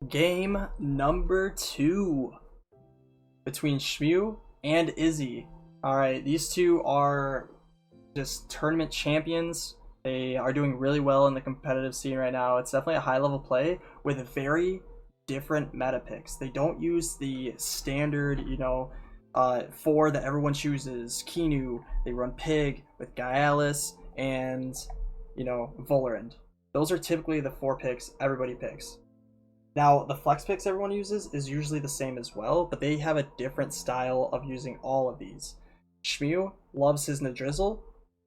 Game number 2 between Shmew and Izeyy. Alright, these two are just tournament champions. They are doing really well in the competitive scene right now. It's definitely a high level play with very different meta picks. They don't use the standard, four that everyone chooses. Kinu, they run Pig with Gaialis and, Volorend. Those are typically the 4 picks everybody picks. Now, the flex picks everyone uses is usually the same as well, but they have a different style of using all of these. Shmew loves his Nadrizzle.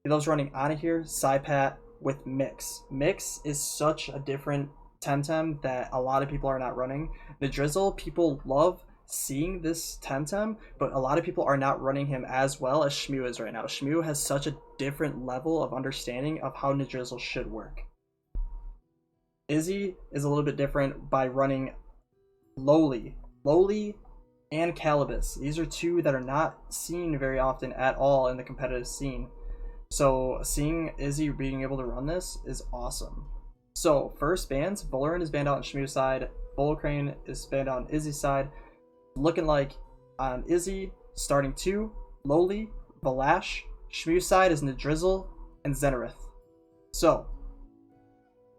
He loves running Anahir, Psypat with Mix. Mix is such a different Temtem that a lot of people are not running. Nadrizzle, people love seeing this Temtem, but a lot of people are not running him as well as Shmew is right now. Shmew has such a different level of understanding of how Nadrizzle should work. Izeyy is a little bit different by running Lowly and Calibus. These are two that are not seen very often at all in the competitive scene. So seeing Izeyy being able to run this is awesome. So first bans, Volorend is banned out on Shmew's side, Volcrane is banned out on Izey's side. Looking like on Izeyy, starting 2, Lowly, Valash, Shmew's side is Nadrizzle and Zenareth. So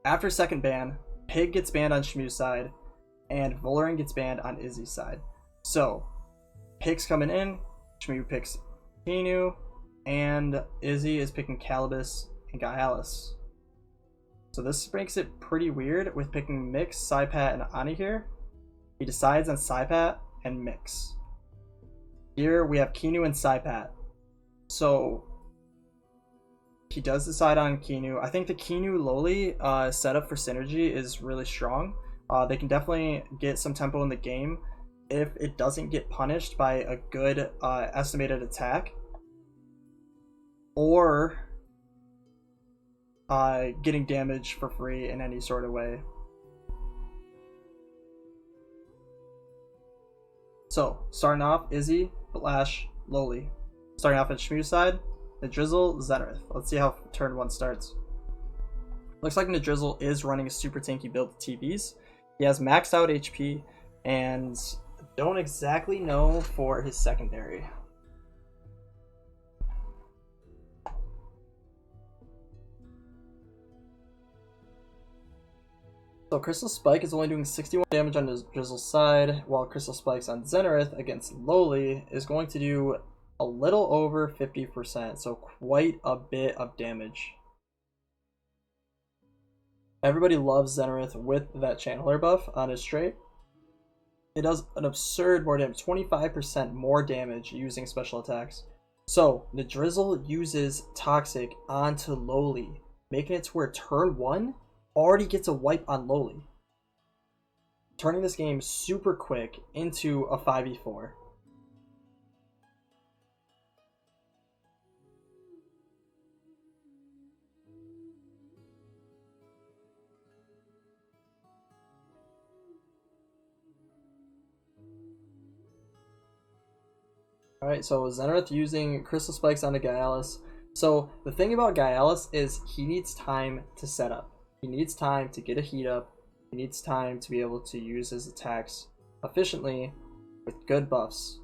after second ban, Pig gets banned on Shmew's side, and Volorend gets banned on Izey's side. So, Pig's coming in, Shmew picks Kinu, and Izeyy is picking Calibus and Gaialis. So this makes it pretty weird with picking Mix, Psypat, and Anahir. He decides on Psypat and Mix. Here we have Kinu and Psypat. So he does decide on Kinu. I think the Kinu Lowly setup for synergy is really strong. They can definitely get some tempo in the game if it doesn't get punished by a good estimated attack or getting damage for free in any sort of way. So starting off, Izeyy, Valash, Lowly. Starting off at Shmew's side, Nadrizzle, Zenareth. Let's see how turn 1 starts. Looks like Nadrizzle is running a super tanky build with TVs. He has maxed out HP and don't exactly know for his secondary. So Crystal Spike is only doing 61 damage on Nadrizzle's side, while Crystal Spikes on Zenareth against Lowly is going to do a little over 50%, so quite a bit of damage. Everybody loves Zenareth with that Channeler buff on his trait. It does an absurd more damage, 25% more damage using special attacks. So Nadrizzle uses Toxic onto Lowly, making it to where turn 1 already gets a wipe on Lowly, turning this game super quick into a 5v4. Alright, so Zenareth using Crystal Spikes onto Gaialis. So the thing about Gaialis is he needs time to set up. He needs time to get a heat up. He needs time to be able to use his attacks efficiently with good buffs.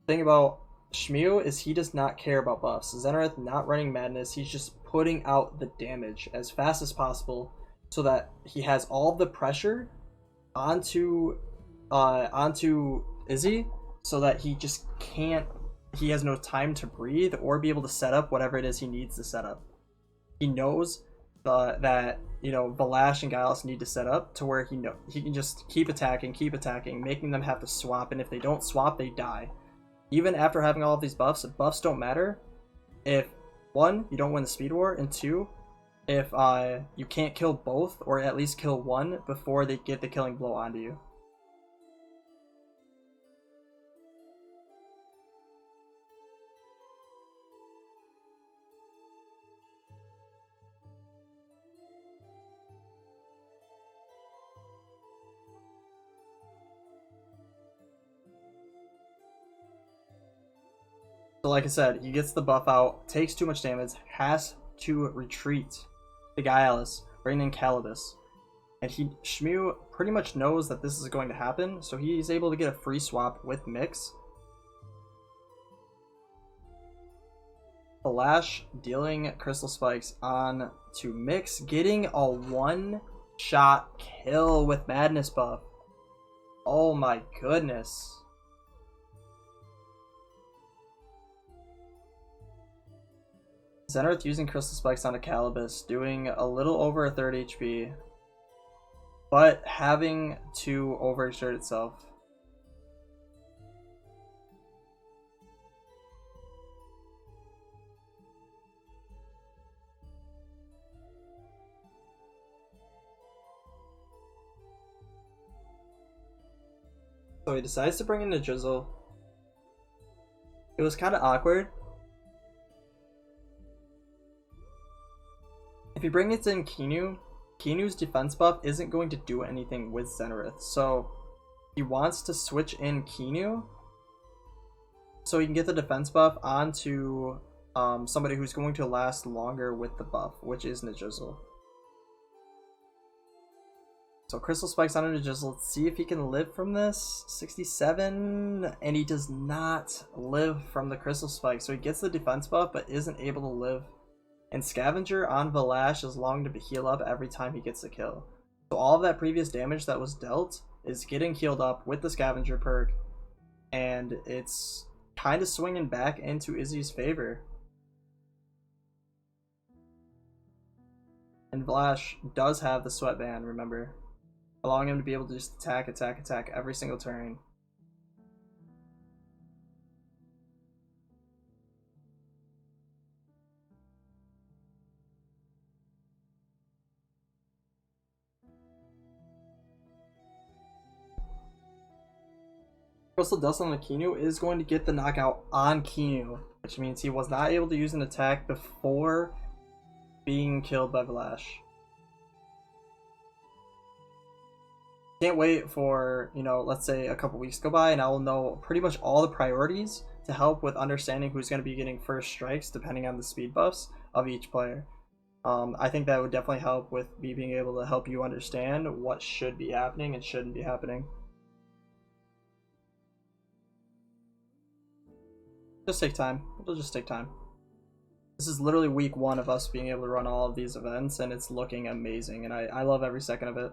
The thing about Shmew is he does not care about buffs. Zenareth not running Madness, he's just putting out the damage as fast as possible so that he has all of the pressure onto Izeyy, so that he just can't, he has no time to breathe or be able to set up whatever it is he needs to set up. He knows that, Valash and Gaialis need to set up to where he can just keep attacking, making them have to swap, and if they don't swap, they die. Even after having all of these buffs don't matter if 1, you don't win the speed war, and 2, if you can't kill both, or at least kill one before they get the killing blow onto you. So like I said, he gets the buff out, takes too much damage, has to retreat to Gaialis, bring in Calibus. And Shmew pretty much knows that this is going to happen, so he's able to get a free swap with Mix. Flash dealing Crystal Spikes on to Mix, getting a one-shot kill with Madness buff. Oh my goodness. Zenith using Crystal Spikes on a Calibus, doing a little over a third HP, but having to overexert itself. So he decides to bring in the Drizzle. It was kind of awkward. If you bring it in Kinu, Kinu's defense buff isn't going to do anything with Zenith. So he wants to switch in Kinu so he can get the defense buff onto somebody who's going to last longer with the buff, which is Najizzle. So Crystal Spikes on Najizzle. Let's see if he can live from this. 67, and he does not live from the Crystal Spike. So he gets the defense buff, but isn't able to live. And Scavenger on Valash is long to heal up every time he gets a kill. So all of that previous damage that was dealt is getting healed up with the Scavenger perk, and it's kind of swinging back into Izey's favor. And Valash does have the Sweatband, remember, allowing him to be able to just attack every single turn. Crystal Dust on the Kinu is going to get the knockout on Kinu, which means he was not able to use an attack before being killed by Valash. Can't wait for, let's say a couple weeks go by and I will know pretty much all the priorities to help with understanding who's going to be getting first strikes depending on the speed buffs of each player. I think that would definitely help with me being able to help you understand what should be happening and shouldn't be happening. Just take time. It'll just take time. This is literally week 1 of us being able to run all of these events, and it's looking amazing, and I love every second of it.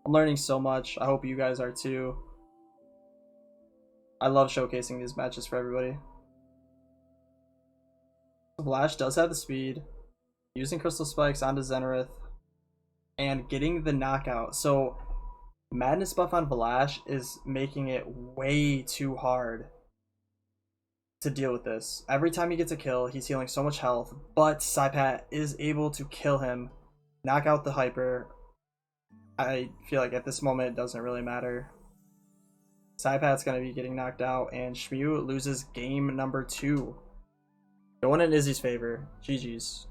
I'm learning so much. I hope you guys are too. I love showcasing these matches for everybody. Flash does have the speed, using Crystal Spikes onto Zenith, and getting the knockout. So Madness buff on Valash is making it way too hard to deal with this. Every time he gets a kill, he's healing so much health, but Saipat is able to kill him, knock out the Hyper. I feel like at this moment it doesn't really matter. Saipat's going to be getting knocked out, and Shmew loses game number 2. Going in Izzy's favor. GG's.